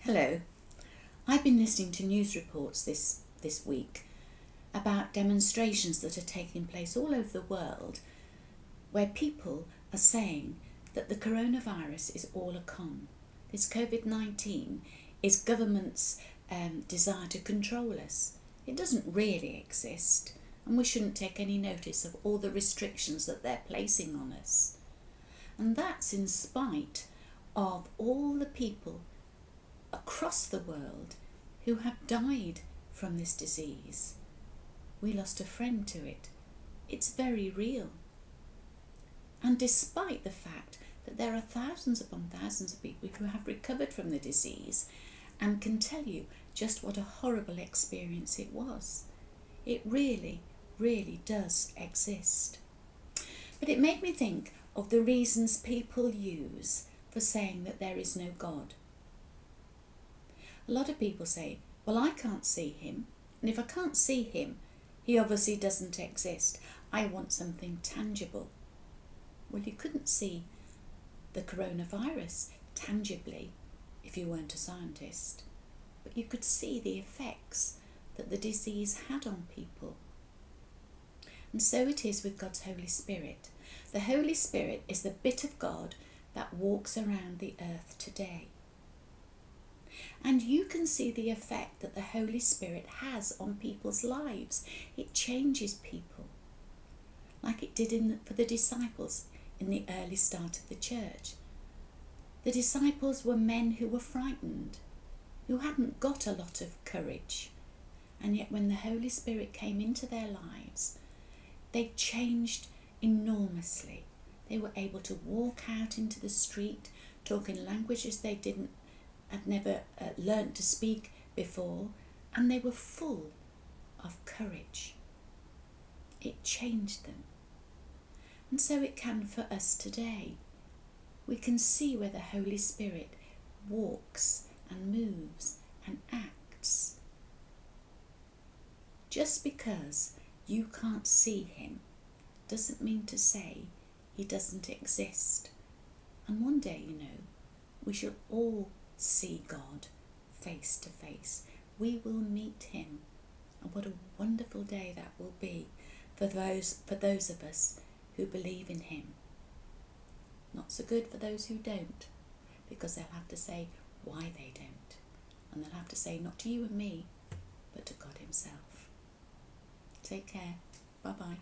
Hello. I've been listening to news reports this week about demonstrations that are taking place all over the world where people are saying that the coronavirus is all a con. This COVID-19 is government's desire to control us. It doesn't really exist, and we shouldn't take any notice of all the restrictions that they're placing on us. And that's in spite of all the people across the world who have died from this disease. We lost a friend to it. It's very real. And despite the fact that there are thousands upon thousands of people who have recovered from the disease and can tell you just what a horrible experience it was, it really, really does exist. But it made me think of the reasons people use for saying that there is no God. A lot of people say, well, I can't see him, and if I can't see him, he obviously doesn't exist. I want something tangible. Well, you couldn't see the coronavirus tangibly if you weren't a scientist, but you could see the effects that the disease had on people. And so it is with God's Holy Spirit. The Holy Spirit is the bit of God that walks around the earth today. And you can see the effect that the Holy Spirit has on people's lives. It changes people, like it did for the disciples in the early start of the church. The disciples were men who were frightened, who hadn't got a lot of courage. And yet when the Holy Spirit came into their lives, they changed enormously. They were able to walk out into the street, talk in languages they had never learnt to speak before, and they were full of courage. It changed them. And so it can for us today. We can see where the Holy Spirit walks and moves and acts. Just because you can't see him doesn't mean to say he doesn't exist. And one day, we shall all see God face to face. We will meet him, and what a wonderful day that will be for those of us who believe in him. Not so good for those who don't, because they'll have to say why they don't, and they'll have to say not to you and me, but to God himself. Take care. Bye-bye.